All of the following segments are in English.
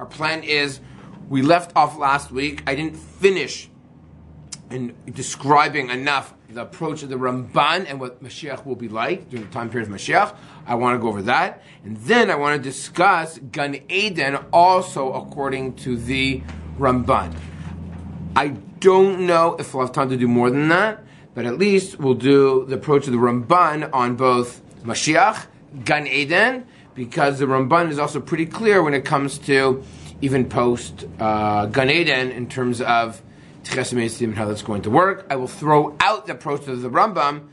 Our plan is, we left off last week. I didn't finish in describing enough the approach of the Ramban and what Mashiach will be like during the time period of Mashiach. I want to go over that. And then I want to discuss Gan Eden also according to the Ramban. I don't know if we'll have time to do more than that, but at least we'll do the approach of the Ramban on both Mashiach, Gan Eden, because the Ramban is also pretty clear when it comes to even post Gan Eden in terms of and how that's going to work. I will throw out the approach of the Rambam,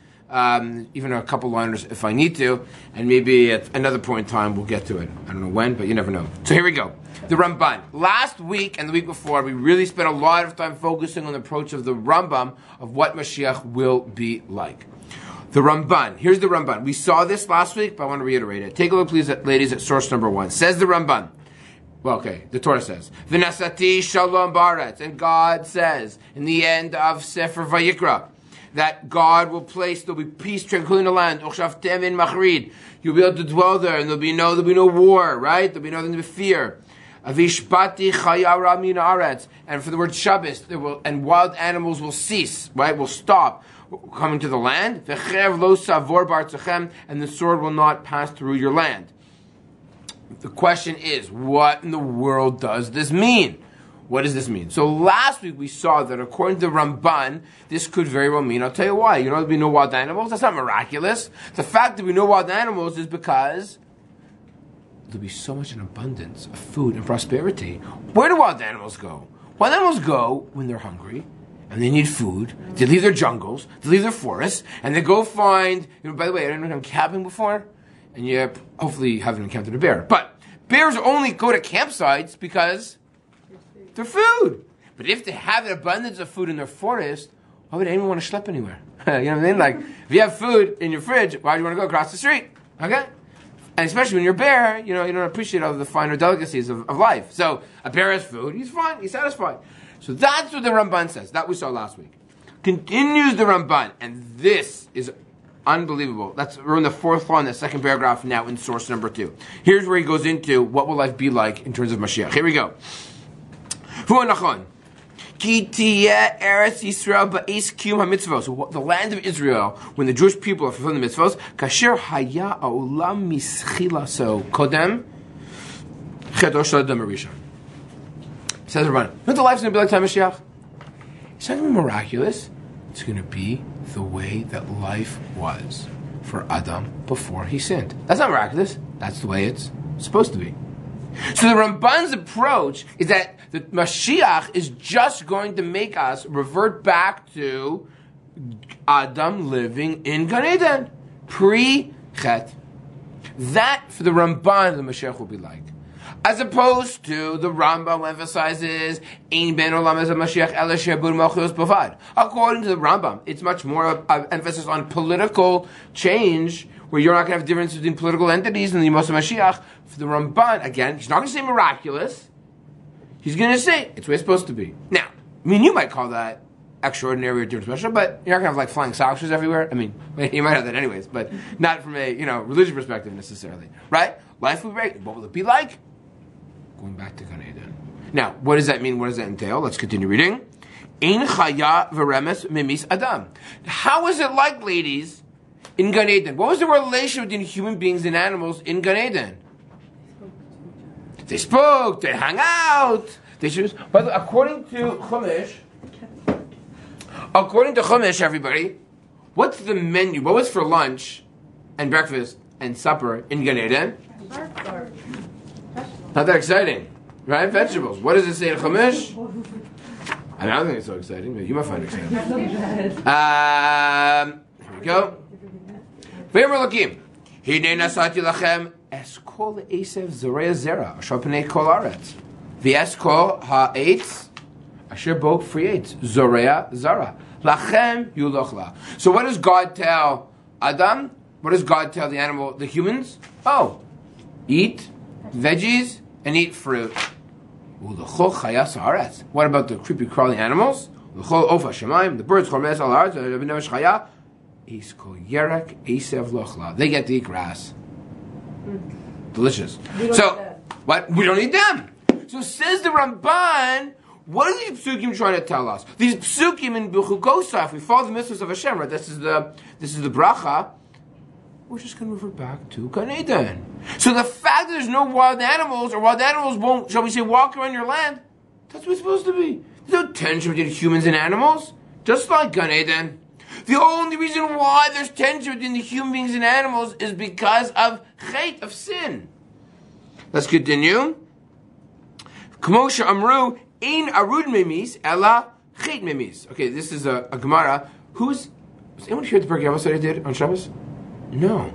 even a couple liners if I need to, and maybe at another point in time we'll get to it. I don't know when, but you never know. So here we go. The Ramban. Last week and the week before, we really spent a lot of time focusing on the approach of the Rambam of what Mashiach will be like. The Ramban. Here's the Ramban. We saw this last week, but I want to reiterate it. Take a look, please, ladies, at source number 1. Says the Ramban. Well, okay, the Torah says, V'nasati shalom baretz, and God says, in the end of Sefer Vayikra, that God will place, there'll be peace, tranquility in the land, Uchshavtem in Machrid, you'll be able to dwell there, and there'll be no war, right? There'll be nothing to fear. Avishpati chayara min aretz, and for the word Shabbos, and wild animals will cease, right? Will stop coming to the land. V'chev lo savor bartzachem, and the sword will not pass through your land. The question is, what in the world does this mean? What does this mean? So last week we saw that according to Ramban, this could very well mean, I'll tell you why. You know, there'll be no wild animals. That's not miraculous. The fact that we know wild animals is because there'll be so much in abundance of food and prosperity. Where do wild animals go? Wild animals go when they're hungry and they need food. They leave their jungles, they leave their forests, and they go find, by the way, I don't know if I'm camping before. And you hopefully haven't encountered a bear. But bears only go to campsites because they're food. But if they have an abundance of food in their forest, why would anyone want to schlep anywhere? You know what I mean? Like, if you have food in your fridge, why do you want to go across the street? Okay? And especially when you're a bear, you don't appreciate all the finer delicacies of life. So, a bear has food, he's fine, he's satisfied. So that's what the Ramban says. That we saw last week. Continues the Ramban, and this is unbelievable. We're in the 4th law in the 2nd paragraph now in source number 2. Here's where he goes into what will life be like in terms of Mashiach. Here we go. So the land of Israel, when the Jewish people are fulfilling the mitzvos, kasher haya ha'olam mischila so kodem chedosh l'adam harishon. Says Rabbi, you know what the life's going to be like time Mashiach? It's not going to be miraculous. It's going to be the way that life was for Adam before he sinned. That's not miraculous. That's the way it's supposed to be. So the Ramban's approach is that the Mashiach is just going to make us revert back to Adam living in Gan Eden, pre-Chet. That, for the Ramban, the Mashiach will be like. As opposed to the Rambam emphasizes, Ein ben olam ez Mashiach ela she'bur malchus bavad. According to the Rambam, it's much more emphasis on political change, where you're not going to have difference between political entities and the Yemos Mashiach. For the Ramban, again, he's not going to say miraculous. He's going to say it's the way it's supposed to be. Now, you might call that extraordinary or different special, but you're not going to have like flying saucers everywhere. You might have that anyways, but not from a religious perspective necessarily, right? Life will be great. What will it be like? Going back to Gan Eden. Now, what does that mean? What does that entail? Let's continue reading. Ein chaya v'remes mimis adam. How is it like, ladies, in Gan Eden? What was the relation between human beings and animals in Gan Eden? They spoke, they hung out, they chose. But according to Chumash, everybody, what's the menu? What was for lunch and breakfast and supper in Gan Eden? Not that exciting, right? Vegetables. What does it say in Chumash? I don't think it's so exciting, but you might find it exciting. Here we go. V'yomer Elokim, Hinei nasati lachem eskol esev zoreya zera asher pnei kol aretz v'eskol ha'etz asher bo free eitz zoreya zara lachem yulochla. So what does God tell Adam? What does God tell the animal, the humans? Oh, eat veggies and eat fruit. What about the creepy crawling animals? The birds, they get to eat grass. Delicious. So, what? We don't eat them. So says the Ramban, what are these psukim trying to tell us? These psukim in B'chukosa, if we follow the mitzvahs of Hashem, right? This is the bracha. We're just going to revert back to Gan Eden. So the fact that there's no wild animals, or wild animals won't, shall we say, walk around your land, that's what it's supposed to be. There's no tension between humans and animals, just like Gan Eden. The only reason why there's tension between the human beings and animals is because of chet, of sin. Let's continue. K'moshe amru, ein arud memis, ela chet memis. Okay, this is a Gemara. Was anyone here at the Perkei Avos that I did on Shabbos? No.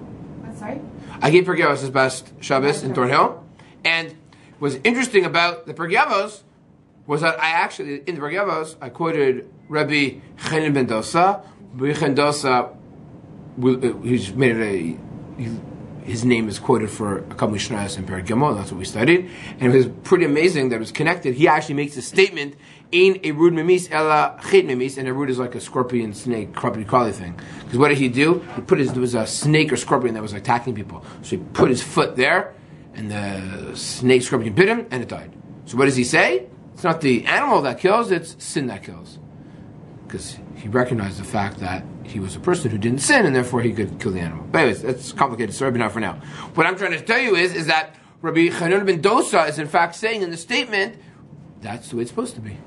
Sorry? I gave Perkei Avos this past Shabbos in Thornhill. And what's interesting about the Perkei Avos was that I actually, in the Perkei Avos, I quoted Rabbi Chanan ben Dosa. Rabbi Chanan Dosa, he's made it his name is quoted for a couple of Mishnayos in Perek Gimel. That's what we studied. And it was pretty amazing that it was connected. He actually makes a statement, in a rud memis, ela chet memis, and a rud is like a scorpion, snake, crawly thing. Because what did he do? There was a snake or scorpion that was attacking people. So he put his foot there, and the snake, scorpion bit him, and it died. So what does he say? It's not the animal that kills, it's sin that kills. Because he recognized the fact that he was a person who didn't sin, and therefore he could kill the animal. But anyways, that's a complicated story, but not for now. What I'm trying to tell you is that Rabbi Chanan ben Dosa is in fact saying in the statement, that's the way it's supposed to be.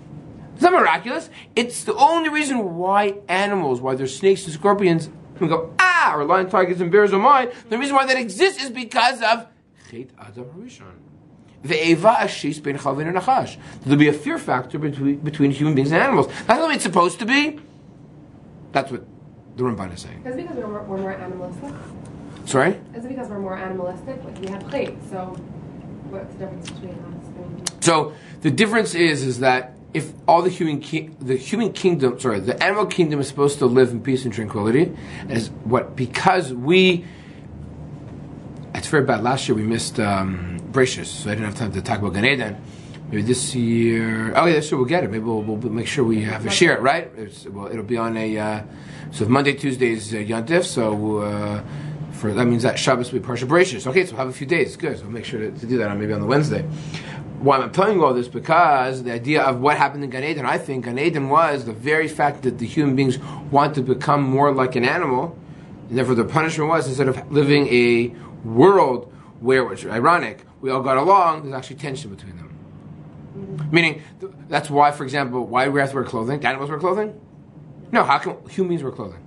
It's not miraculous. It's the only reason why animals, why there's snakes and scorpions, we go, or lion, tigers, and bears are mine. The reason why that exists is because of Chet Adam Harishon. There'll be a fear factor between human beings and animals. That's the way it's supposed to be. That's what the Ramban is saying. Is it because we're more animalistic? Sorry? Is it because we're more animalistic? Like we have plate, so what's the difference between us and... So the difference is that if all the animal kingdom is supposed to live in peace and tranquility, because it's very bad. Last year we missed Bracious, so I didn't have time to talk about Gan Eden. Maybe this year, this year we'll get it. Maybe we'll make sure we have a share it, right? It'll be on so Monday, Tuesday is Yom Tif, so that means that Shabbos will be Parsha Bracious. Okay, so we'll have a few days. Good, so we'll make sure to do that maybe on the Wednesday. Why I'm telling you all this, because the idea of what happened in Gan Eden, I think Gan Eden was the very fact that the human beings want to become more like an animal, and therefore the punishment was, instead of living a world where, which is ironic, we all got along, there's actually tension between them. Meaning, that's why, for example, why we have to wear clothing? Do animals wear clothing? No, how can human beings wear clothing?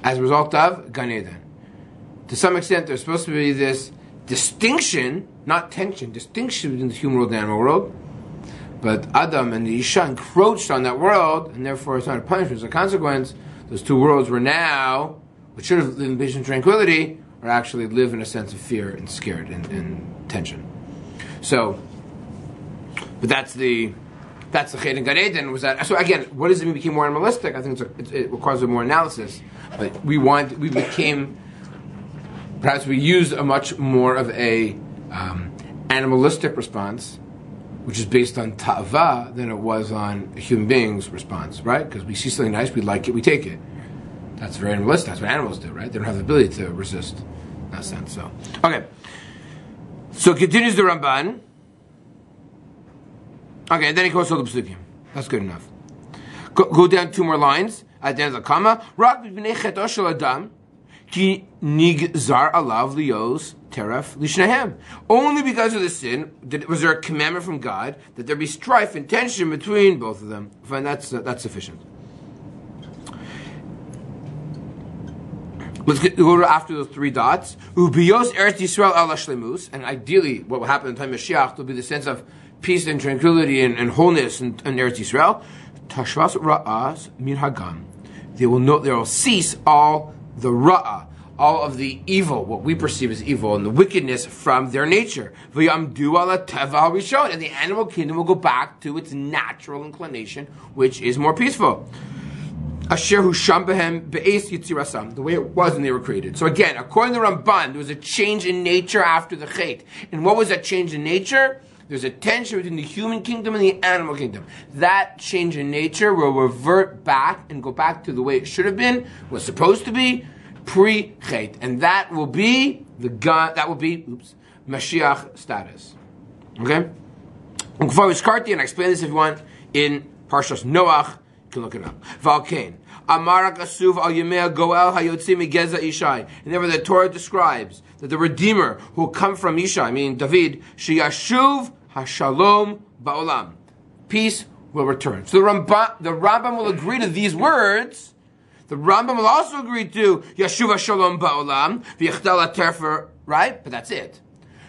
As a result of Gan Eden. To some extent, there's supposed to be this distinction, not tension, distinction between the human world and the animal world. But Adam and the Isha encroached on that world, and therefore it's not a punishment, it's a consequence. Those two worlds were now, which should have lived in peace and tranquility, or actually live in a sense of fear and scared and tension. So, but that's the Chet and Gan Eden was that. So again, what does it mean became more animalistic? I think it requires more analysis. But we became, perhaps we used a much more of a animalistic response, which is based on ta'ava, than it was on a human being's response, right? Because we see something nice, we like it, we take it. That's very animalistic. That's what animals do, right? They don't have the ability to resist in that sense. So, okay. So continues the Ramban. Okay, and then he goes to the Psukim. That's good enough. Go down two more lines at the end of the comma. Rak b'nei cheto shel adam ki nigzar alav liyos teref lishnehem. Only because of the sin was there a commandment from God that there be strife and tension between both of them. Fine, that's sufficient. Let's go after those three dots. Ubiyos Eretz Yisrael ala shlemus, and ideally, what will happen in the time of Mashiach will be the sense of peace and tranquility and wholeness in Eretz Yisrael. Tashvas ra'as min hagam. They will cease all the ra'ah, all of the evil, what we perceive as evil, and the wickedness from their nature. V'yamdu ala teva rishon, and the animal kingdom will go back to its natural inclination, which is more peaceful. Asher hu sham behem be'es yitzirasam, the way it was when they were created. So again, according to Ramban, there was a change in nature after the Chet. And what was that change in nature? There's a tension between the human kingdom and the animal kingdom. That change in nature will revert back and go back to the way it should have been, was supposed to be, pre-Chet. And that will be Mashiach status. Okay? And I explain this if you want in Parshas Noach. You can look it up. Valkain. Amarak Asuv al Yemea Goel Hayotzi Megeza Ishai. And therefore the Torah describes that the Redeemer who will come from Ishai, meaning David, Sheyashuv Hashalom Ba'olam. Peace will return. So the Rambam will agree to these words. The Rambam will also agree to Yashuv Hashalom Ba'olam, V'yachtal HaTerfer, right? But that's it.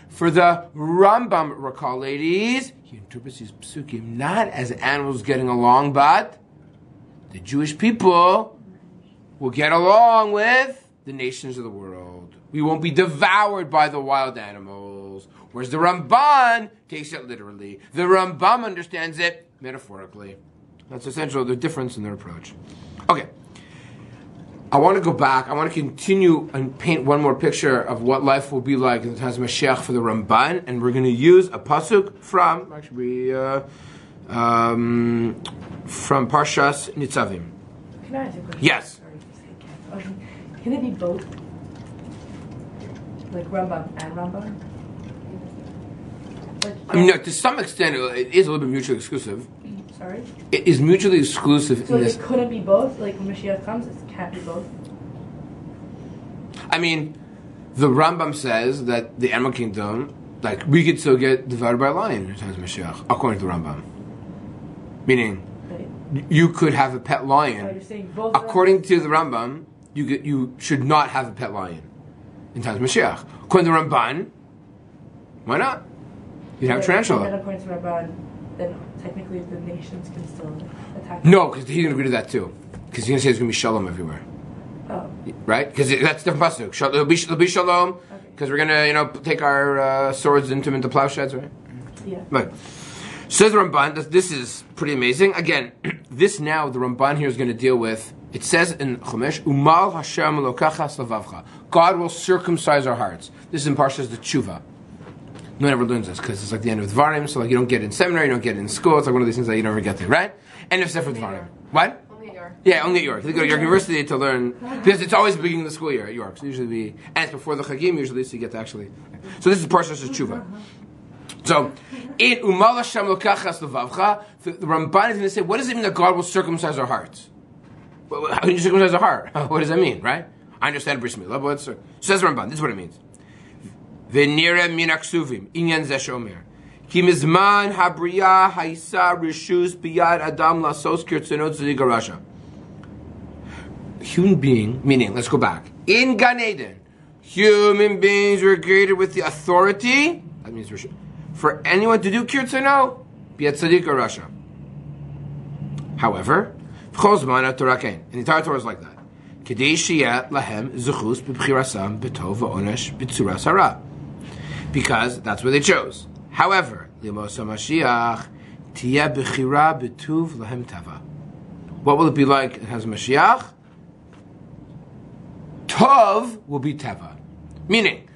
For the Rambam, recall, ladies, he interprets these psukim not as animals getting along, but the Jewish people will get along with the nations of the world. We won't be devoured by the wild animals. Whereas the Ramban takes it literally. The Rambam understands it metaphorically. That's essential, the difference in their approach. Okay. I want to go back. I want to continue and paint one more picture of what life will be like in the times of Mashiach for the Ramban. And we're going to use a pasuk from Parshas Nitzavim. Can I ask a question? Yes. Sorry, can it be both? Like Rambam and Rambam? I mean, no, to some extent, it is a little bit mutually exclusive. Sorry? It is mutually exclusive So in this. it couldn't be both? Like when Mashiach comes, it can't be both? I mean, the Rambam says that the animal kingdom, like, we could still get devoured by a lion in times of Mashiach, according to the Rambam. Meaning, you could have a pet lion. Oh, you're saying both According to the Rambam, you should not have a pet lion in times of Mashiach. According to the Ramban, why not? You'd have a tarantula. And then according to Rabbi, then technically the nations can still attack. No, because he's going to agree to that too. Because he's going to say there's going to be shalom everywhere. Oh. Right? Because that's different pasuk. There'll be shalom. Because we're going to, take our swords into plowshares, right? Yeah. Right. Says the Ramban, this is pretty amazing. Again, this now, the Ramban here is going to deal with, it says in Chumash, Umal Hashem Elokachas Lavavcha. God will circumcise our hearts. This is in Parshas the Tshuva. No one ever learns this because it's like the end of Dvarim, so like you don't get it in seminary, you don't get it in school. It's like one of these things that you never get to, right? End of Sefer Dvarim. What? Only at York. Yeah, only at York. You go to York University to learn, because it's always the beginning of the school year at York. So usually and it's before the Chagim usually, so you get to actually. So this is Parshas Tshuva. So, in Umal Hashem Lokachas Levavcha, the Ramban is going to say, what does it mean that God will circumcise our hearts? How can you circumcise our heart? What does that mean, right? I understand Bris Milah, but says the Ramban, this is what it means. V'nira min aksuvim, inyan zeh shomer. Ki mizman habriya haisa rishus biyad adam lasos kirtzonot zedigarasha. Human being, meaning, let's go back. In Gan Eden, human beings were created with the authority, that means for anyone to do kirtzonot, biyad tzadik or rasha. However, v'chol Torah kain, and the entire Torah is like that. Kedei sheyat lahem zechus b'bchirasam b'tov v'onesh b'tzuras hara. Because that's what they chose. However, Limos HaMashiach Tiyeh Bechira B'tuv Lahem Tava. What will it be like in Haz Mashiach? Tov will be Teva. Meaning,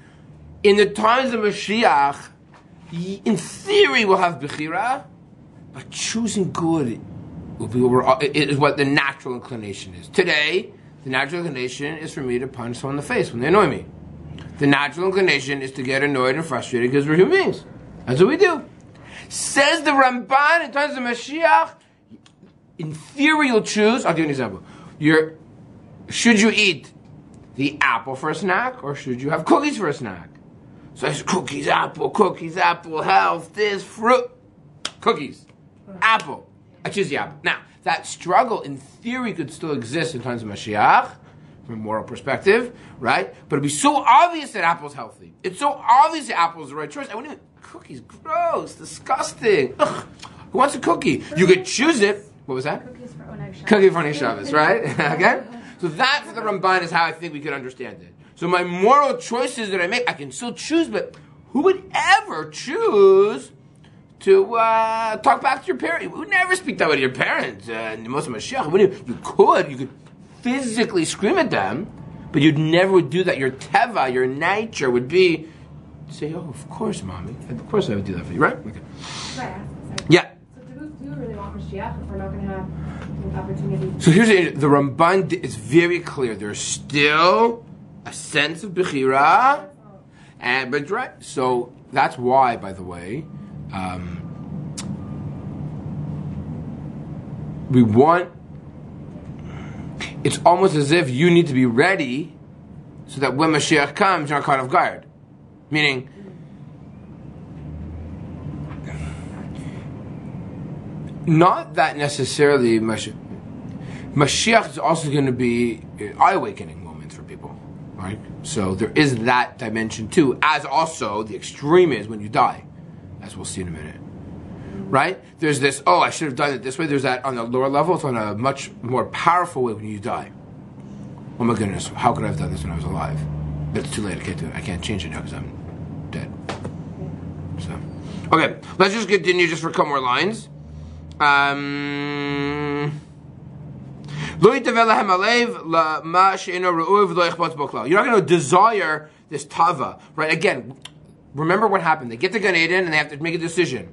in the times of Mashiach, in theory we'll have Bechira, but choosing good will be is what the natural inclination is. Today, the natural inclination is for me to punch someone in the face when they annoy me. The natural inclination is to get annoyed and frustrated because we're human beings. That's what we do. Says the Ramban in times of Mashiach, in theory you'll choose, I'll give you an example. Should you eat the apple for a snack or should you have cookies for a snack? So I say cookies, apple, health, this, fruit, cookies, apple. I choose the apple. Now, that struggle in theory could still exist in times of Mashiach, from a moral perspective, right? But it'd be so obvious that apple's healthy. It's so obvious that apple's the right choice. I wouldn't even, cookies, gross, disgusting. Ugh, who wants a cookie? You could choose it. What was that? Cookies for Oneg Shabbos. Cookie for Oneg Shabbos, right? Okay? So that for the Ramban is how I think we could understand it. So my moral choices that I make, I can still choose, but who would ever choose to talk back to your parents? You would never speak that way to your parents. In the Moshe Mashiach, you could physically scream at them, but you'd never would do that. Your teva, your nature would be to say, "Oh, of course, mommy. Of course I would do that for you, right?" Okay. Right. Yeah. So do we really want Mashiach if we're not going to have the opportunity? So here's the Ramban is very clear. There's still a sense of bechira, but right. So that's why, by the way, it's almost as if you need to be ready so that when Mashiach comes, you're not caught off guard. Meaning, not that necessarily Mashiach is also going to be an eye-awakening moment for people, right? So there is that dimension too, as also the extreme is when you die, as we'll see in a minute. Right? There's this, I should have done it this way. There's that on the lower level. It's on a much more powerful way when you die. Oh my goodness, how could I have done this when I was alive? But it's too late, I can't do it. I can't change it now because I'm dead. So, okay, let's just continue just for a couple more lines. You're not going to desire this tava, right? Again, remember what happened. They get to Gan Eden and they have to make a decision.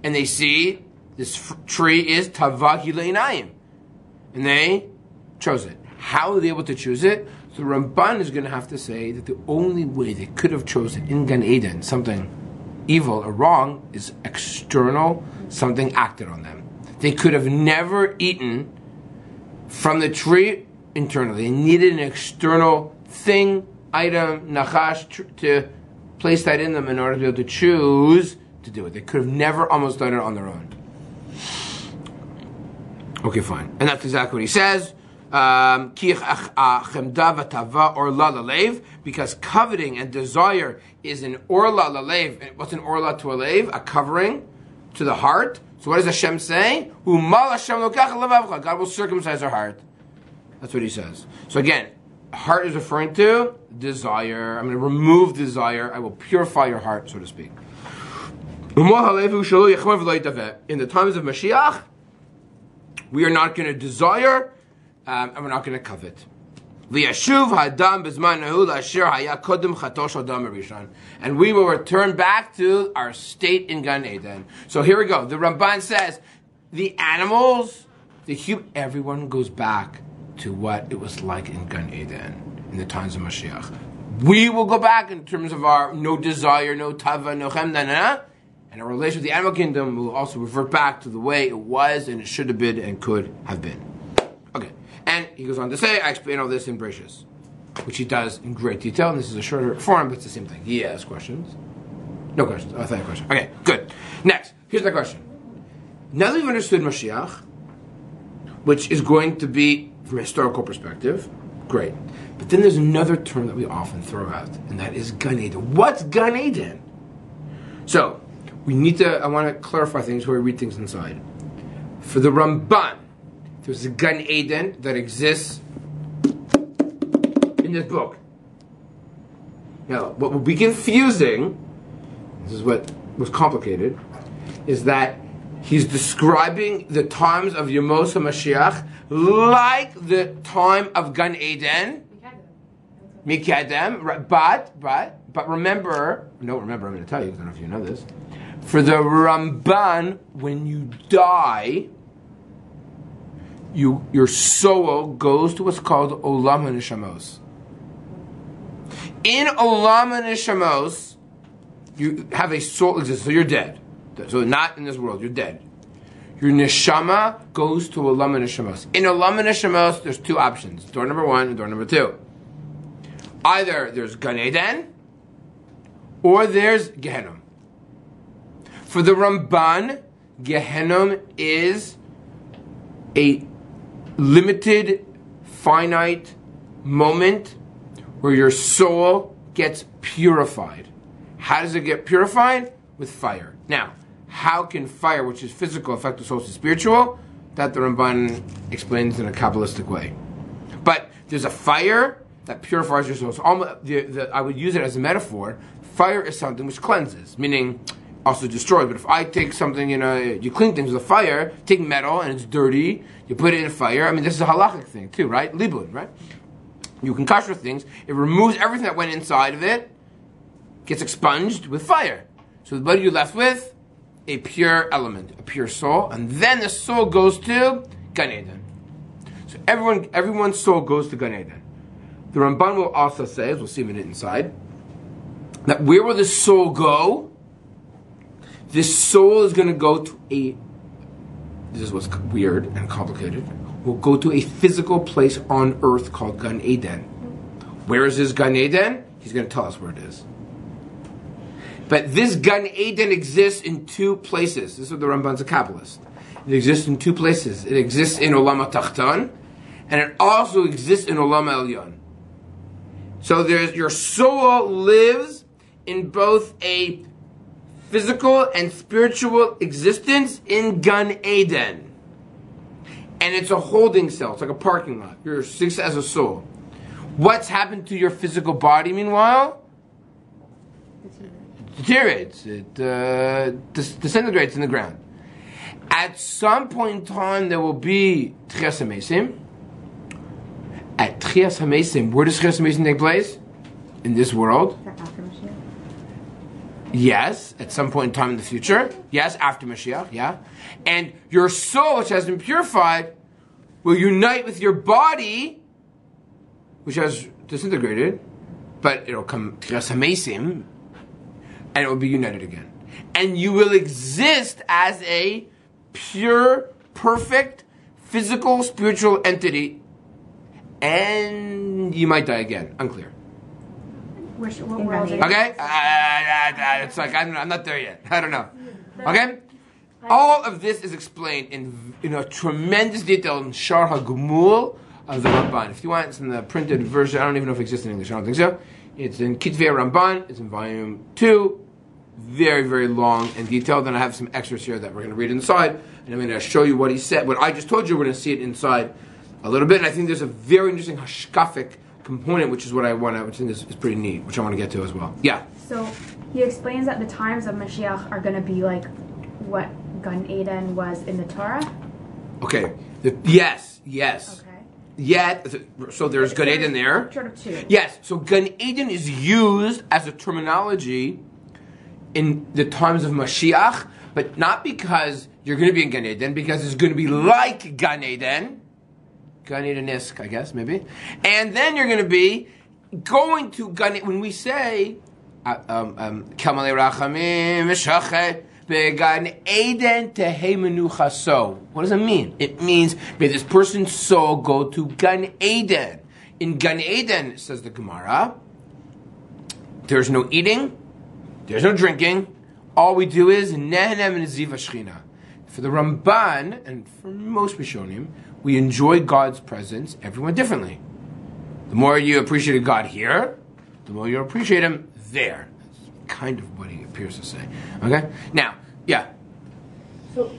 And they see this tree is tava hileinayim. And they chose it. How are they able to choose it? So the Ramban is going to have to say that the only way they could have chosen in Gan Eden something evil or wrong is external, something acted on them. They could have never eaten from the tree internally. They needed an external thing, item, nachash, to place that in them in order to be able to choose to do it. They could have never almost done it on their own. Okay, fine. And that's exactly what he says. Because coveting and desire is an orla lalev. What's an orla to a lev? A covering to the heart. So what does Hashem say? God will circumcise our heart. That's what he says. So again, heart is referring to desire. I'm going to remove desire. I will purify your heart, so to speak. In the times of Mashiach, we are not going to desire, and we're not going to covet. And we will return back to our state in Gan Eden. So here we go. The Ramban says, the animals, the human, everyone goes back to what it was like in Gan Eden in the times of Mashiach. We will go back in terms of our no desire, no tava, no chem, and our relation with the animal kingdom will also revert back to the way it was and it should have been and could have been. Okay. And he goes on to say, I explain all this in Bereshis, which he does in great detail, and this is a shorter form, but it's the same thing. He asks questions. No questions. I thought you had a question. Okay, good. Next, here's the question. Now that we've understood Mashiach, which is going to be, from a historical perspective, great. But then there's another term that we often throw out, and that is Gan Eden. What's Gan Eden? So, I want to clarify things before we read things inside. For the Ramban, there's a Gan Eden that exists in this book. Now, what will be confusing, this is what was complicated, is that he's describing the times of Yemos HaMashiach like the time of Gan Eden. Mikadem. But remember, I'm going to tell you, because I don't know if you know this. For the Ramban, when you die, your soul goes to what's called Olam HaNeshamos. In Olam HaNeshamos, you have a soul existence, so you're dead. So not in this world, you're dead. Your neshama goes to Olam HaNeshamos. In Olam HaNeshamos, there's two options. Door number one and door number two. Either there's Gan Eden, or there's Gehenna. For the Ramban, Gehenna is a limited, finite moment where your soul gets purified. How does it get purified? With fire. Now, how can fire, which is physical, affect the soul to spiritual? That the Ramban explains in a Kabbalistic way. But there's a fire that purifies your soul. So I would use it as a metaphor. Fire is something which cleanses, meaning also destroys. But if I take something, you clean things with a fire, take metal and it's dirty, you put it in a fire. I mean, this is a halachic thing too, right? Libun, right? You can kasher things. It removes everything that went inside of it, gets expunged with fire. So what are you left with? A pure element, a pure soul, and then the soul goes to Gan Eden. So everyone's soul goes to Gan Eden. The Ramban will also say, as we'll see a minute inside, that where will the soul go? This soul is going to go to a this is what's weird and complicated, will go to a physical place on earth called Gan Eden. Where is this Gan Eden? He's going to tell us where it is. But this Gan Eden exists in two places. This is what the Ramban's a Kabbalist. It exists in two places. It exists in Olam HaTachton, and it also exists in Olam HaElyon. So your soul lives in both a physical and spiritual existence in Gan Eden. And it's a holding cell. It's like a parking lot. You're six as a soul. What's happened to your physical body, meanwhile? It deteriorates. It disintegrates in the ground. At some point in time, there will be Tchias HaMesim. At Tchias HaMesim, where does Tchias HaMesim take place? In this world. After Mashiach? Yes, at some point in time in the future. Yes, after Mashiach, yeah. And your soul, which has been purified, will unite with your body, which has disintegrated, but it'll come Tchias HaMesim, and it will be united again. And you will exist as a pure, perfect, physical, spiritual entity, and you might die again. Unclear. What world? Okay? It's like, I'm not there yet. I don't know. Okay? All of this is explained in a tremendous detail in Shar HaGemul of the Ramban. If you want, it's in the printed version. I don't even know if it exists in English. I don't think so. It's in Kitvei Ramban. It's in volume 2. Very, very long and detailed. Then I have some extras here that we're going to read inside. And I'm going to show you what he said. What I just told you, we're going to see it inside a little bit. And I think there's a very interesting hashkafic component, which is what I want to, which I think is pretty neat, which I want to get to as well. Yeah. So he explains that the times of Mashiach are going to be like what Gan Eden was in the Torah. Okay. Yes. Okay. Yet, so there's Gan Eden there. Sort of two. Yes. So Gan Eden is used as a terminology in the times of Mashiach, but not because you're going to be in Gan Eden, because it's going to be like Gan Eden. Gan Eden-isk, I guess, maybe. And then you're going to be going to Gan Eden. When we say, Kamalei Rachamim, Meshachet, Began Eden Tehei Menucha So. What does it mean? It means, may this person's soul go to Gan Eden. In Gan Eden, says the Gemara, there's no eating, there's no drinking. All we do is Nehenem and Ziva Shechina. For the Ramban, and for most Rishonim, we enjoy God's presence, everyone differently. The more you appreciate God here, the more you appreciate Him there. That's kind of what he appears to say. Okay? Now, yeah. So,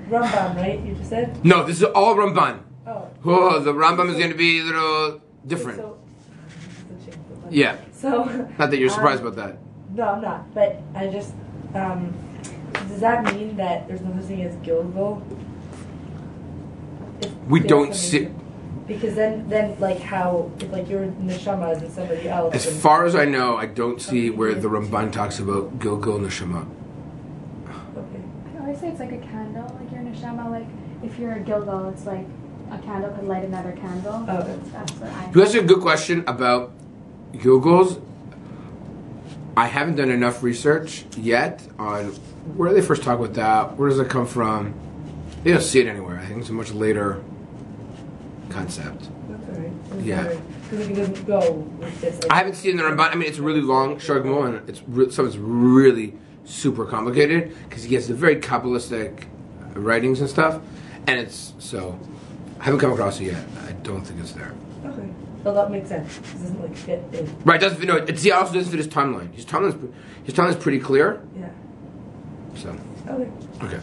Rambam, right? You just said? No, this is all Ramban. Oh. The Rambam is going to be a little different. Yeah. So, not that you're surprised about that. No, I'm not. But I just, does that mean that there's no such thing as Gilgal? We don't see. Because then like how, if like your neshama is in somebody else. As far as I know, I don't see where the Ramban talks about Gilgal Neshama. Okay. I always say it's like a candle, like your neshama. Like if you're a Gilgal, it's like a candle could light another candle. Oh. That's what I. You asked a good question about Gilgals. I haven't done enough research yet on where they first talk about that. Where does it come from? They don't see it anywhere. I think it's a much later concept. That's alright. Yeah. Because it doesn't go with this. I haven't seen the Ramban. I mean, it's really long, Shargmo, and it's some of it's really super complicated because he gets the very Kabbalistic writings and stuff, and it's so. I haven't come across it yet. I don't think it's there. Okay. So that makes sense. This doesn't like fit in. Right? Doesn't fit. No, it also doesn't fit his timeline. His timeline's pretty clear. Yeah. So. Okay.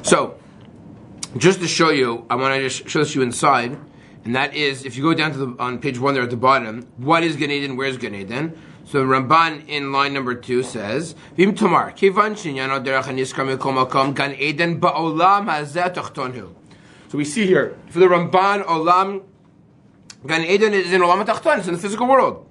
So. Just to show you, I want to just show this to you inside, and that is, if you go down to on page 1 there at the bottom, what is Gan Eden, where's Gan Eden? So Ramban in line number 2 says, Vim Tomar, Kivan Shinyano Derech HaNiskar Mikol Makom Gan Eden Ba'olam Hazeh Tochtonhu. So we see here, for the Ramban, Olam, Gan Eden is in Olam HaTachton, it's in the physical world.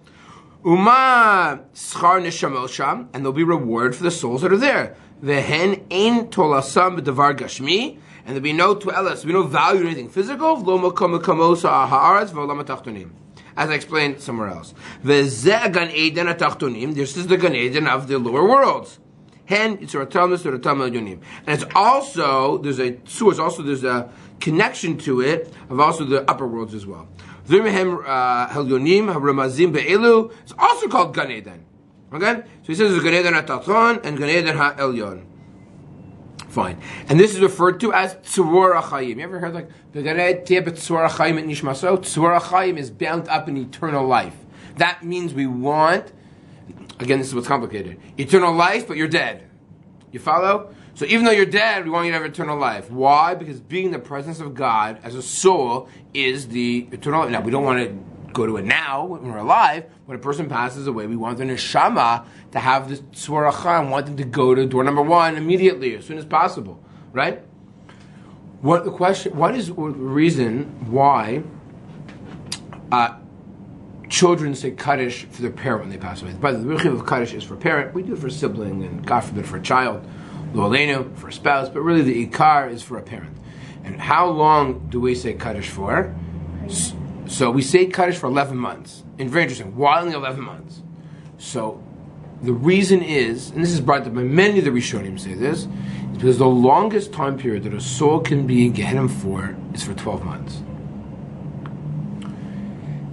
Uma Schar Neshamot Sham, and there'll be reward for the souls that are there. Vehen Ein Tolasam B'Davar Gashmi, and there'll be no toelas, there'll be no value in anything physical. As I explained somewhere else. This is the Gan Eden of the lower worlds. Hen Yitzuratam Suratam Elyonim. And it's also there's a source. Also, there's a connection to it of also the upper worlds as well. Zirmehem Elyonim Haramazim Be'elu. It's also called Gan Eden. Okay, so he says there's Gan Eden HaTachon and Gan Eden HaElyon. Fine, and this is referred to as Tzuror HaChayim. You ever heard like the Gan Eden Tzuror HaChayim at Nishmaso? Tzuror HaChayim is bound up in eternal life. That means we want. Again, this is what's complicated. Eternal life, but you're dead. You follow? So even though you're dead, we want you to have eternal life. Why? Because being in the presence of God as a soul is the eternal life. Now, we don't want to go to it now when we're alive. When a person passes away, we want the neshama to have this tzvaracha and want them to go to door number 1 immediately, as soon as possible. Right? What is the reason why children say Kaddish for their parent when they pass away? By the way, the Rechiv of Kaddish is for a parent. We do it for a sibling, and God forbid for a child, Lo Aleinu, for a spouse, but really the Ikar is for a parent. And how long do we say Kaddish for? So we say Kaddish for 11 months. And very interesting. Why only 11 months? So the reason is, and this is brought up by many of the Rishonim say this, is because the longest time period that a soul can be in Gehenna for is for 12 months.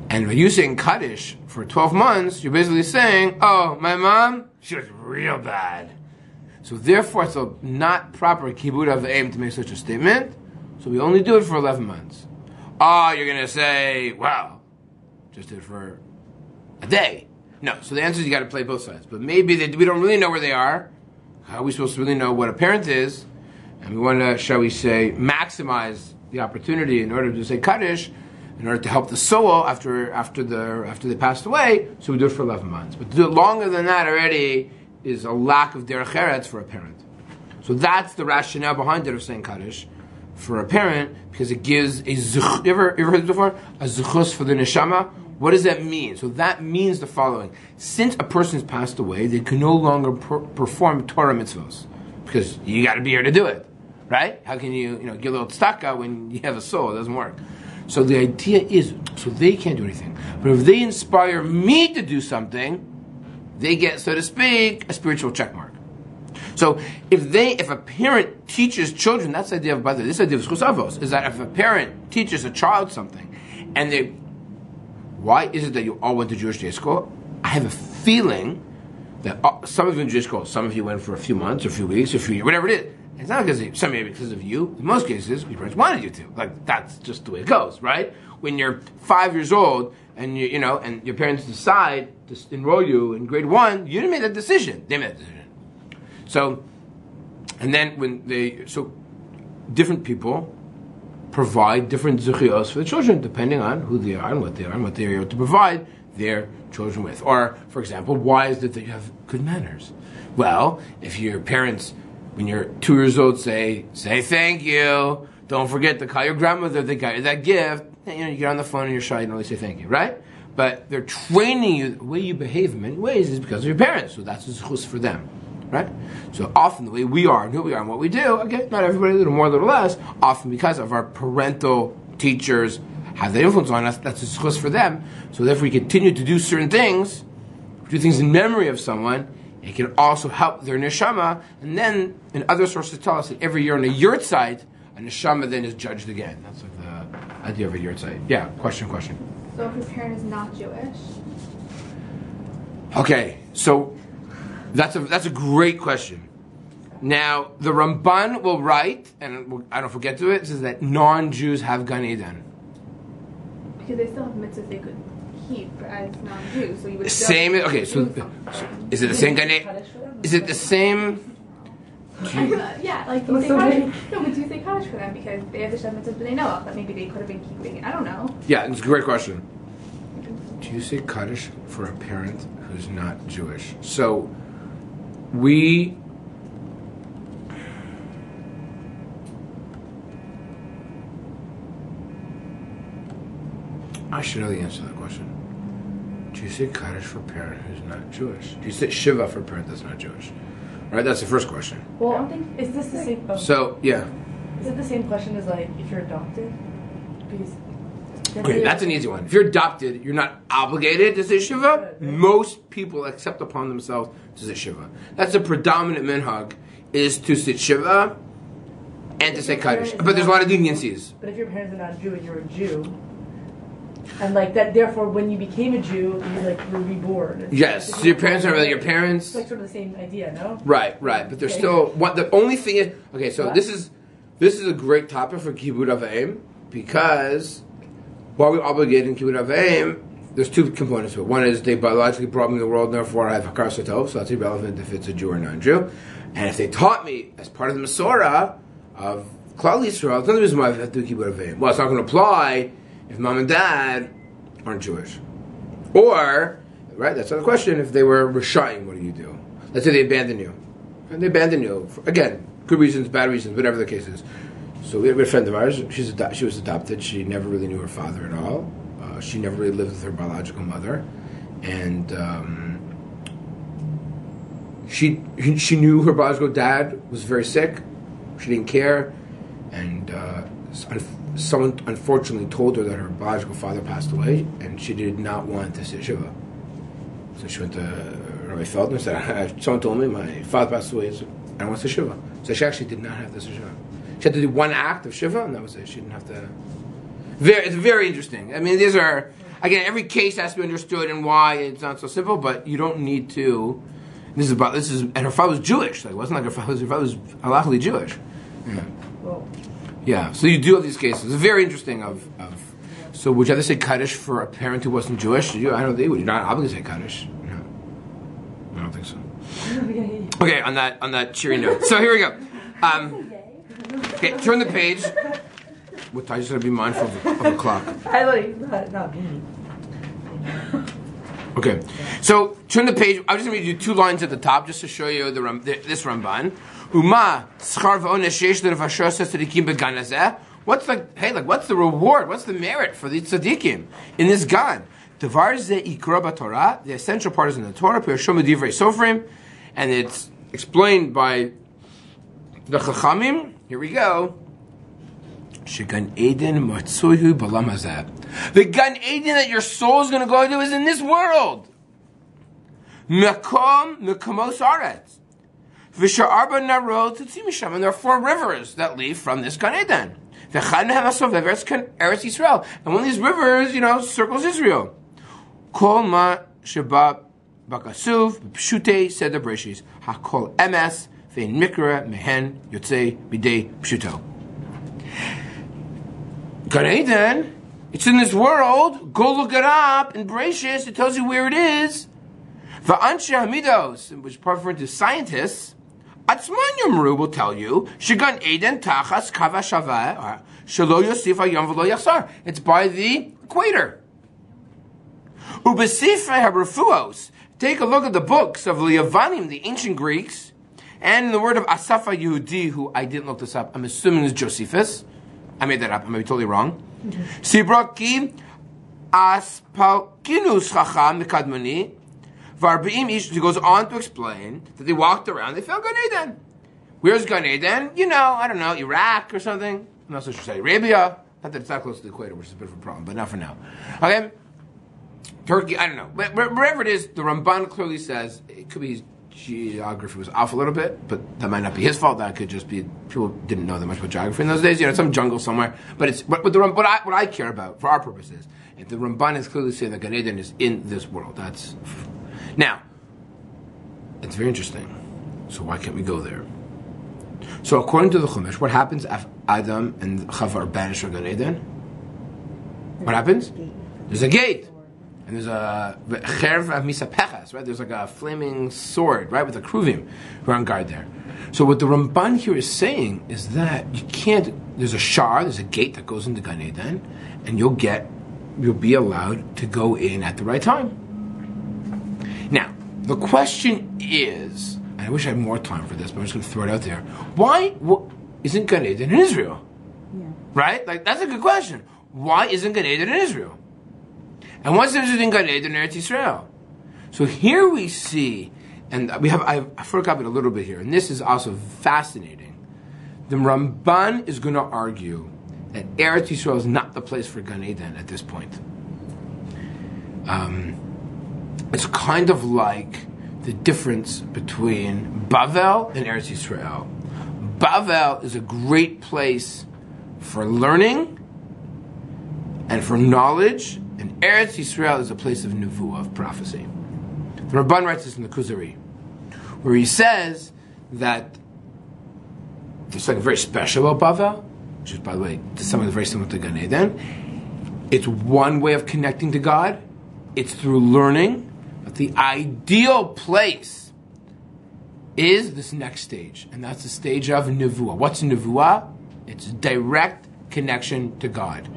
And when you're saying Kaddish for 12 months, you're basically saying, oh, my mom, she was real bad. So therefore, it's not proper kibbud of aim to make such a statement. So we only do it for 11 months. Oh, you're going to say, well, just did it for a day. No, so the answer is you got to play both sides. But maybe we don't really know where they are. How are we supposed to really know what a parent is? And we want to, shall we say, maximize the opportunity in order to say Kaddish, in order to help the soul after they passed away. So we do it for 11 months. But to do it longer than that already is a lack of derech eretz for a parent. So that's the rationale behind it of saying Kaddish for a parent, because it gives a zuch. You ever heard this before? A zuchus for the neshama. What does that mean? So that means the following: since a person has passed away, they can no longer perform Torah mitzvos because you got to be here to do it, right? How can you give a little tzedakah when you have a soul? It doesn't work. So the idea is, so they can't do anything. But if they inspire me to do something, they get, so to speak, a spiritual check mark. So if a parent teaches children, that's the idea of, by the way, this idea of schus avos, is that if a parent teaches a child something, and why is it that you all went to Jewish day school? I have a feeling that some of you in Jewish school, some of you went for a few months, or a few weeks, or a few years, whatever it is. It's not because of you. In most cases, your parents wanted you to. Like, that's just the way it goes, right? When you're 5 years old and and your parents decide to enroll you in grade 1, you didn't make that decision. They made that decision. So, and then different people provide different zuchiyos for the children depending on who they are and what they are able to provide their children with. Or, for example, why is it that you have good manners? Well, if your parents, when you're 2 years old, say thank you. Don't forget to call your grandmother. They got you that gift. You get on the phone and you're shy. You don't really say thank you, right? But they're training you. The way you behave in many ways is because of your parents. So that's a zchus for them, right? So often the way we are and who we are and what we do, again, not everybody, a little more, a little less, often because of our parental teachers have that influence on us, that's a zchus for them. So therefore we continue to do certain things, do things in memory of someone. It can also help their neshama, and then, and other sources tell us that every year on a yurt site, a neshama then is judged again. That's like the idea of a yurt site. Yeah, question. So if his parent is not Jewish? Okay, so that's a great question. Now, the Ramban will write, and I don't know if we'll get to it, says that non-Jews have Gan Eden. Because they still have mitzvahs they could keep as non-Jews. So you would same. Okay, so is it the same Gan Eden? Is it the same? Yeah, like you say Kaddish. No, but do you say Kaddish for them because they have the Shem mitzvahs b'nei Noach that maybe they could have been keeping? I don't know. Yeah, it's a great question. Do you say Kaddish for a parent who's not Jewish? So I should know the answer to that question. Do you say Kaddish for a parent who's not Jewish? Do you say Shiva for a parent that's not Jewish? Right, that's the first question. Well, I think, is this the same? So, yeah. Is it the same question as, like, if you're adopted? Because Okay, that's an easy one. If you're adopted, you're not obligated to say shiva. Most people accept upon themselves to say shiva. That's the predominant minhag, is to sit shiva and to say kaddish. But there's a lot of leniencies. But if your parents are not Jew and you're a Jew, and like that, therefore, when you became a Jew, you like were reborn. Yes, so your parents are really your parents. It's like sort of the same idea, no? Right. But there's still what the only thing is. Okay, so this is a great topic for kibbud avim, because while we're obligated in kibbud avim, there's two components to it. One is they biologically brought me in the world, and therefore I have hakar satov, so that's irrelevant if it's a Jew or non-Jew. And if they taught me as part of the Masorah of Klal Yisrael, it's another reason why I have to do kibbud avim. Well, it's not going to apply if mom and dad aren't Jewish. Or, right, that's another question, if they were Rishayim, what do you do? Let's say they abandon you. And they abandon you, for, again, good reasons, bad reasons, whatever the case is. So we have a friend of ours, she was adopted, she never really knew her father at all. She never really lived with her biological mother. And she knew her biological dad was very sick. She didn't care. And someone unfortunately told her that her biological father passed away, and she did not want to say shiva. So she went to Rabbi Feldman and said, someone told me my father passed away, so I don't want to say shiva. So she actually did not have to say shiva. She had to do one act of shiva, and that was it. She didn't have to. It's very interesting. I mean, these are, again, every case has to be understood and why it's not so simple, but you don't need to. And her father was Jewish. Like, it wasn't like her father was halachically Jewish. Yeah. Well, yeah, so you do have these cases. It's very interesting. So would you have to say kaddish for a parent who wasn't Jewish? I don't think you're not obligated to say kaddish. No, I don't think so. Okay, on that cheery note. So here we go. Okay, turn the page. What I just got to be mindful of the clock. not me. Okay, so turn the page. I'm just going to do 2 lines at the top just to show you this Ramban. Uma schar v'onesh yesh l'nefashos tzadikim began hazeh. What's the reward? What's the merit for the tzadikim in this gan? Devar ze ikra b'Torah. The essential part is in the Torah. Pirshom divrei sofrim, and it's explained by the Chachamim. Here we go. Shegan Eden matzuhu b'lam hazeh. The Gan Eden that your soul is going to go to is in this world. Mekom mekamos aretz. V'sha'arba narod tzitzimisham. And there are 4 rivers that leave from this Gan Eden. V'chad mehem hasovev Eretz Yisrael. And one of these rivers, circles Israel. Kol ma sheba bakasuv b'pshutei seder breshis. Hakol emes ve'in mikra mehen yotzei b'dei pshuto. Gan Eden, it's in this world. Go look it up in Bereshis. It tells you where it is. Va'anshe hamidos, which is part referring to scientists, Atzman Yomru will tell you, Shigan Eden tachas kava shavah, shelo yosif hayom v'lo yachsar. It's by the equator. Ubesifrei harefuos. Take a look at the books of the Yavanim, the ancient Greeks, and in the word of Asafa Yehudi, who I didn't look this up, I'm assuming is Josephus. I made that up. I may be totally wrong. Sibraki aspalkinus chacham mikadmoni. Varbiim ish. He goes on to explain that they walked around. They found Gan Eden. Where's Gan Eden? I don't know, Iraq or something. I'm not so sure. Saudi Arabia. Not that it's that close to the equator, which is a bit of a problem, but not for now. Okay. Turkey. I don't know. But wherever it is, the Ramban clearly says it could be his geography was off a little bit, but that might not be his fault. That could just be people didn't know that much about geography in those days. Some jungle somewhere. But what I care about for our purposes, if the Ramban is clearly saying that Gan Eden is in this world, that's now. It's very interesting. So why can't we go there? So according to the Chumash, what happens if Adam and Chava are banished from Gan Eden? What happens? There's a gate. And there's a cherv misapechas, right? There's like a flaming sword, right, with a kruvim who are on guard there. So what the Ramban here is saying is that you can't. There's a shar, there's a gate that goes into Gan Eden, and you'll be allowed to go in at the right time. Now, the question is, and I wish I had more time for this, but I'm just going to throw it out there. Why isn't Gan Eden in Israel? Yeah. Right? That's a good question. Why isn't Gan Eden in Israel? And what's interesting in Gan Eden in Eretz Yisrael? So here we see, and I photocopied a little bit here, and this is also fascinating. The Ramban is going to argue that Eretz Yisrael is not the place for Gan Eden at this point. It's kind of like the difference between Bavel and Eretz Yisrael. Bavel is a great place for learning and for knowledge, and Eretz Yisrael is a place of nevuah, of prophecy. The Rabban writes this in the Kuzari, where he says that there's something very special about Bavel, which is, by the way, something very similar to Gan Eden. It's one way of connecting to God. It's through learning. But the ideal place is this next stage, and that's the stage of nevuah. What's nevuah? It's direct connection to God.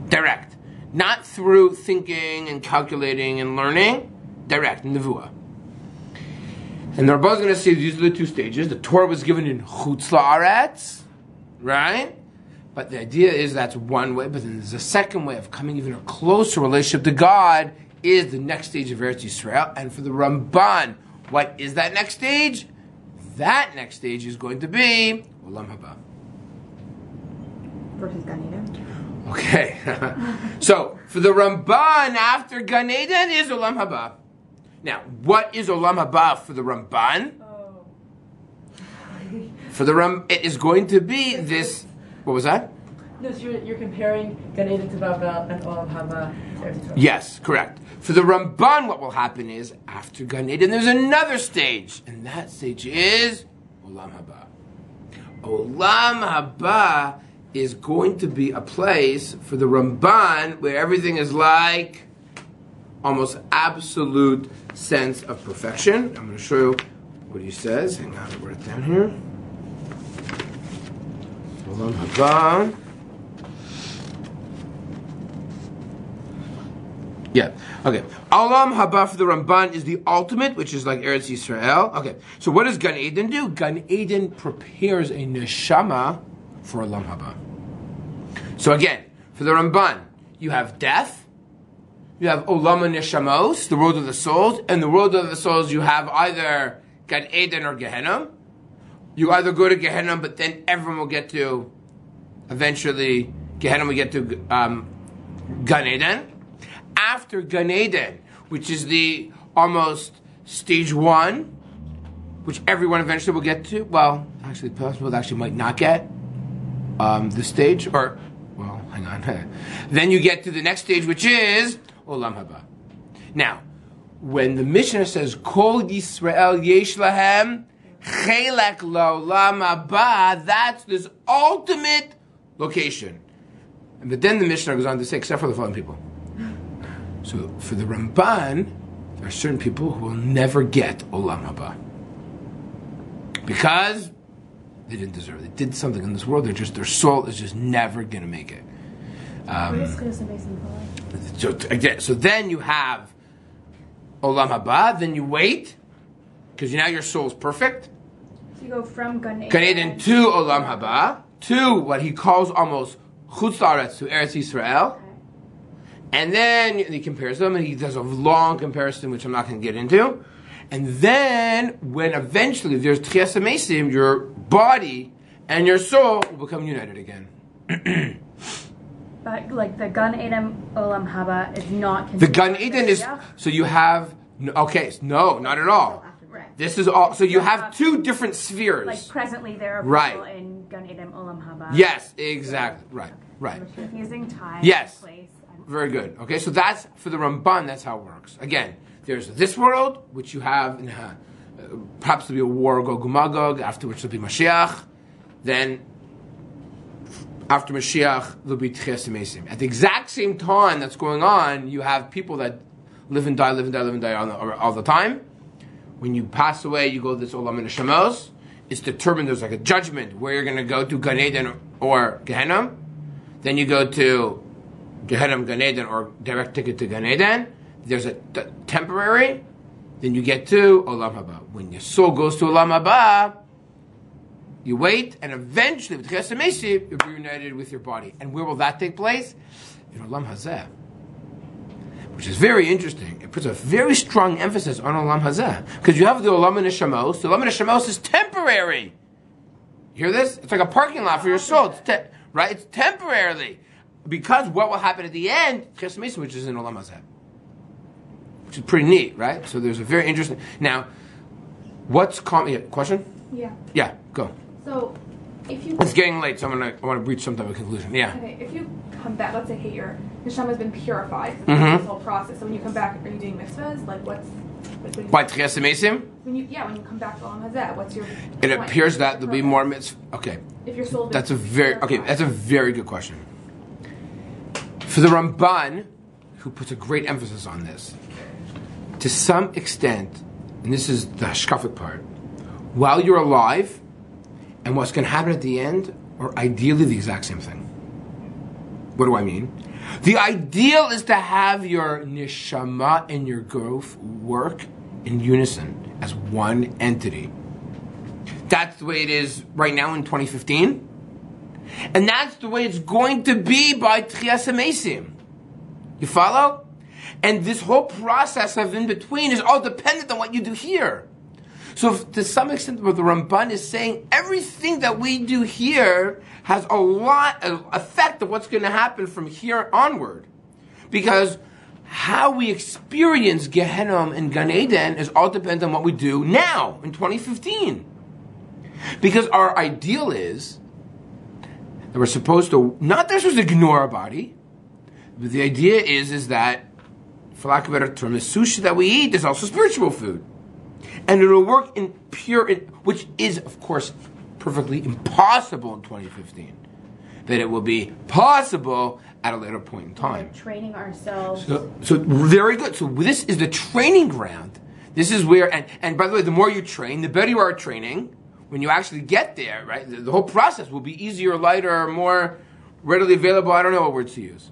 Direct. Not through thinking and calculating and learning. Direct, nevuah. And the Rabbi is going to say these are the two stages. The Torah was given in Chutz La'aretz, right? But the idea is that's one way, but then there's a second way of coming even a closer relationship to God is the next stage of Eretz Yisrael. And for the Ramban, what is that next stage? That next stage is going to be Olam Haba. Versus Gan Eden. Okay. So, for the Ramban, after Gan Eden is Olam Haba. Now, what is Olam Haba for the Ramban? Oh. For the it is going to be this. What was that? No, so you're comparing Gan Eden to Bavel and Olam Haba to Eretz Yisrael. Yes, correct. For the Ramban, what will happen is after Gan Eden, there's another stage, and that stage is Olam Haba. Olam Haba is going to be a place for the Ramban where everything is like almost absolute sense of perfection. I'm going to show you what he says. Hang on, I'll write it down here. Olam Haba. Yeah. Okay. Olam Haba for the Ramban is the ultimate, which is like Eretz Yisrael. Okay. So what does Gan Eden do? Gan Eden prepares a neshama for Olam Haba. So again, for the Ramban, you have death, you have Olam HaNeshamos, the world of the souls, and the world of the souls you have either Gan Eden or Gehenna. You either go to Gehenna, but then everyone will get to, eventually, Gehenna will get to Gan Eden. After Gan Eden, which is the almost stage one, which everyone eventually will get to, well, actually, people actually might not get this stage, or, well, hang on. Then you get to the next stage, which is Olam Haba. Now, when the Mishnah says, Kol Yisrael Yesh Lahem Chelek La'olam Haba, that's this ultimate location. But then the Mishnah goes on to say, except for the following people. So for the Ramban, there are certain people who will never get Olam Haba. Because they didn't deserve it. They did something in this world, their soul is just never going to make it. So then you have Olam Haba, then you wait, because now your soul is perfect. So you go from Gan Eden to Olam Haba, to what he calls almost Chutz La'aretz, to Eretz Yisrael. And then he compares them, and he does a long comparison, which I'm not going to get into. And then, when eventually there's Tchias HaMesim, your body and your soul will become united again. But like the Gan Eden Olam Haba is not. The Gan Eden is so you have no, not at all. Right. This is all. So you have two different spheres. Like presently, there are people Right. in Gan Eden Olam Haba. Yes, exactly. Right. Confusing time. Yes. Place. Very good. Okay, so that's for the Ramban. That's how it works. Again, there's this world, which you have in, perhaps there'll be a war, Gog and Magog, after which there'll be Mashiach. Then, after Mashiach, there'll be Tchias HaMesim. At the exact same time that's going on, you have people that live and die all the time. When you pass away, you go to this Olam HaNeshamos. It's determined, there's like a judgment where you're going to go to Gan Eden or Gehenna. Then you go to Gehenna, Gan Eden, or direct ticket to Gan Eden. There's a temporary. Then you get to Olam Haba. When your soul goes to Olam Haba, you wait, and eventually, with Tchias HaMesim, you'll be reunited with your body. And where will that take place? In Olam Hazeh. Which is very interesting. It puts a very strong emphasis on Olam Hazeh. Because you have the Olam HaNeshamos. The Olam HaNeshamos is temporary. You hear this? It's like a parking lot for your soul. right? It's temporarily. Because what will happen at the end, Tchias Mesim, which is in Olam Hazeh. Which is pretty neat, right? So there's a very interesting... Now, what's common... Yeah, question? Yeah. Yeah, go. So, if you... It's getting late, so I want to reach some type of conclusion. Yeah. Okay, if you come back, let's say, hey, your neshama has been purified through Mhm. this whole process. So when you come back, are you doing mitzvahs? Like, what's... Like, what Why Tchias Mesim? when you come back to Olam Hazeh, what's your... It point? appears that there'll be more mitzvah... Okay. If your soul... That's a very good question. For the Ramban, who puts a great emphasis on this, to some extent, and this is the hashkafic part, while you're alive, and what's going to happen at the end are ideally the exact same thing. What do I mean? The ideal is to have your neshama and your growth work in unison as one entity. That's the way it is right now in 2015. And that's the way it's going to be by Tchias Mesim. You follow? And this whole process of in between is all dependent on what you do here. So if, to some extent what the Ramban is saying, everything that we do here has a lot of effect of what's going to happen from here onward. Because how we experience Gehenna and Gan Eden is all dependent on what we do now, in 2015. Because our ideal is that we're supposed to, not that we're supposed to ignore our body, but the idea is that, for lack of a better term, the sushi that we eat is also spiritual food. And it'll work in pure, which is, of course, perfectly impossible in 2015. That it will be possible at a later point in time. We're training ourselves. So very good. So this is the training ground. This is where, and by the way, the more you train, the better you are at training. When you actually get there, right, the whole process will be easier, lighter, more readily available. I don't know what words to use.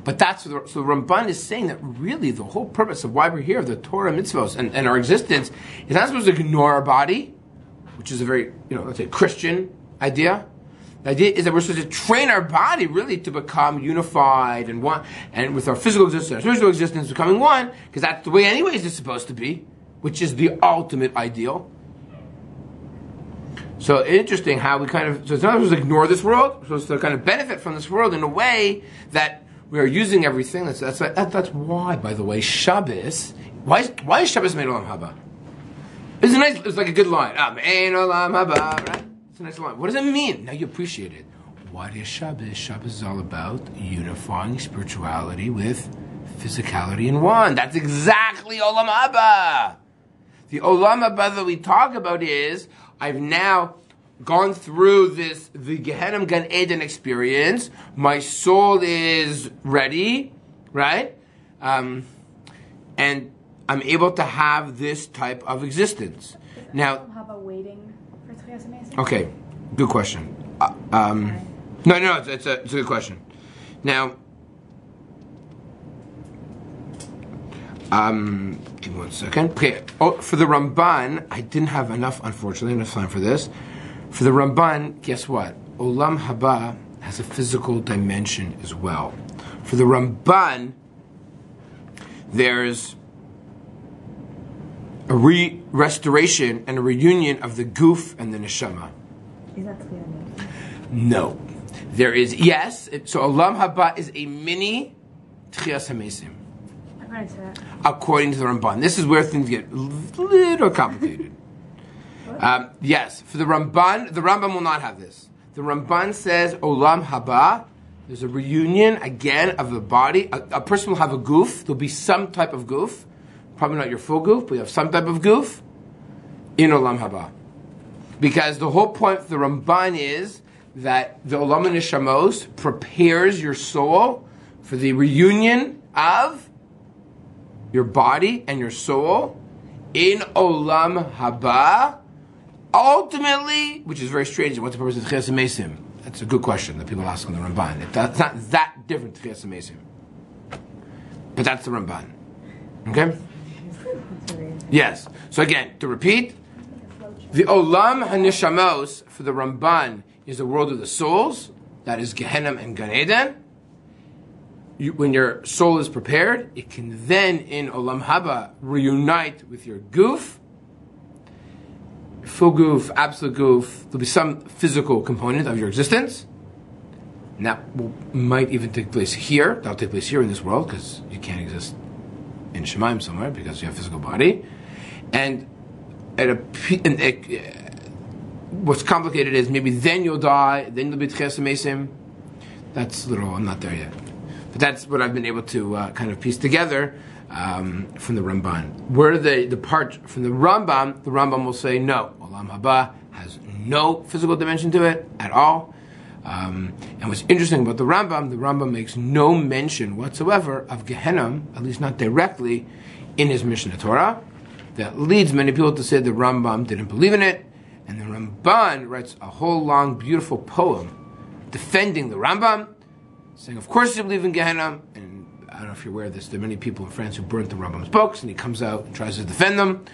But so the Ramban is saying that really the whole purpose of why we're here, the Torah mitzvos and our existence, is not supposed to ignore our body, which is a very, let's say Christian idea. The idea is that we're supposed to train our body really to become unified and one, and with our physical existence, our spiritual existence becoming one, because that's the way anyways it's supposed to be, which is the ultimate ideal. So interesting how we so it's not supposed to ignore this world, we're supposed to kind of benefit from this world in a way that we are using everything. That's why, by the way, Shabbos. Why is Shabbos made Olam Haba? It's like a good line. Ein Olam Haba, right? It's a nice line. What does it mean? Now you appreciate it. What is Shabbos? Shabbos is all about unifying spirituality with physicality in one. That's exactly Olam Haba. The Olam Haba that we talk about is, I've now gone through the Gehenna Gan Eden experience. My soul is ready, right? And I'm able to have this type of existence. Now, Have a waiting for Tchias Mesim? okay, good question. No, it's a good question. Now, give me 1 second. Okay, for the Ramban, I didn't have enough time for this. For the Ramban, guess what? Olam Haba has a physical dimension as well. For the Ramban, there's a restoration and a reunion of the guf and the neshama. Is that clear? No. There is, yes. So Olam Haba is a mini Tchias Mesim. According to the Ramban. This is where things get a little complicated. Yes, for the Rambam will not have this. The Ramban says Olam Haba, there's a reunion again of the body. A person will have a guf. There'll be some type of guf. Probably not your full guf, but you have some type of guf in Olam Haba. Because the whole point of the Ramban is that the Olam Neshamos prepares your soul for the reunion of your body and your soul in Olam Haba. Ultimately, which is very strange, what's the purpose of Tchias Mesim? That's a good question that people ask on the Ramban. It's not that different to Tchias Mesim. But that's the Ramban. Okay? Yes. So again, to repeat, the Olam HaNeshamos for the Ramban is the world of the souls. That is Gehenna and Gan Eden. When your soul is prepared, it can then, in Olam Haba, reunite with your guf, full guf, absolute guf. There'll be some physical component of your existence, And that might even take place here. That'll take place here in this world, because you can't exist in Shemaim somewhere because you have a physical body. And what's complicated is maybe then you'll die, then you'll be Tchias HaMesim. That's I'm not there yet. But that's what I've been able to kind of piece together from the Ramban. Where they depart from the Rambam will say no. Olam Haba has no physical dimension to it at all. And what's interesting about the Rambam makes no mention whatsoever of Gehenna, at least not directly, in his Mishnah Torah. That leads many people to say the Rambam didn't believe in it. And the Ramban writes a whole long, beautiful poem defending the Rambam, saying, of course you believe in Gehenna. And I don't know if you're aware of this, there are many people in France who burnt the Rambam's books, and he comes out and tries to defend them,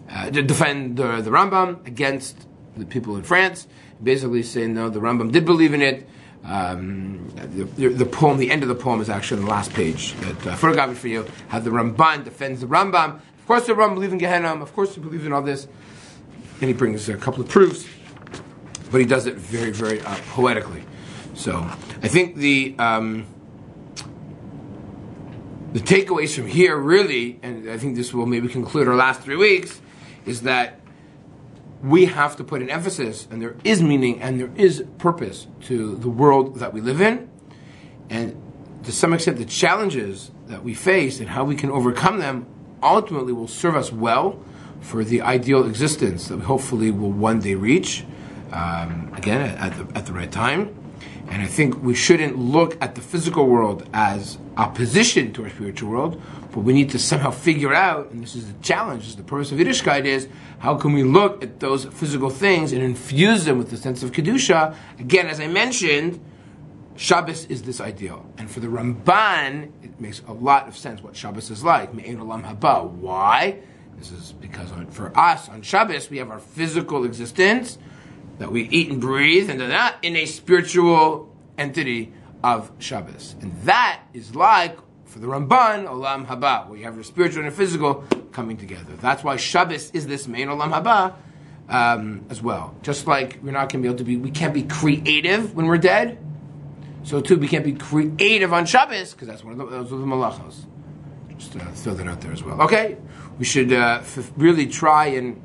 the Rambam against the people in France, basically saying, no, the Rambam did believe in it. The poem, the end of the poem is actually on the last page that I forgot for you, how the Ramban defends the Rambam. Of course the Rambam believes in Gehenna, of course he believes in all this. And he brings a couple of proofs, but he does it very, very poetically. So I think the takeaways from here really, and I think this will maybe conclude our last 3 weeks, is that we have to put an emphasis, and there is meaning and there is purpose to the world that we live in, and to some extent the challenges that we face and how we can overcome them ultimately will serve us well for the ideal existence that we hopefully will one day reach, again, at the right time. And I think we shouldn't look at the physical world as opposition to our spiritual world, but we need to somehow figure out, and this is the challenge, this is the purpose of Yiddishkeit, is how can we look at those physical things and infuse them with the sense of Kedusha. Again, as I mentioned, Shabbos is this ideal. And for the Ramban, it makes a lot of sense what Shabbos is like. Me'ein olam haba. Why? This is because for us, on Shabbos, we have our physical existence that we eat and breathe, and they're not in a spiritual entity of Shabbos. And that is like, for the Ramban, Olam Haba, where you have your spiritual and your physical coming together. That's why Shabbos is this main Olam Haba as well. Just like we're not going to be able to we can't be creative when we're dead, so too we can't be creative on Shabbos, because that's one of those are the malachos. Just throw that out there as well. Okay, we should really try and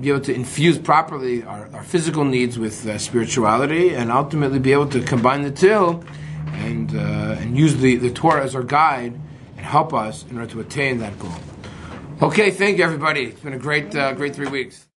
be able to infuse properly our physical needs with spirituality, and ultimately be able to combine the two and use the Torah as our guide and help us in order to attain that goal. Okay, thank you everybody. It's been a great 3 weeks.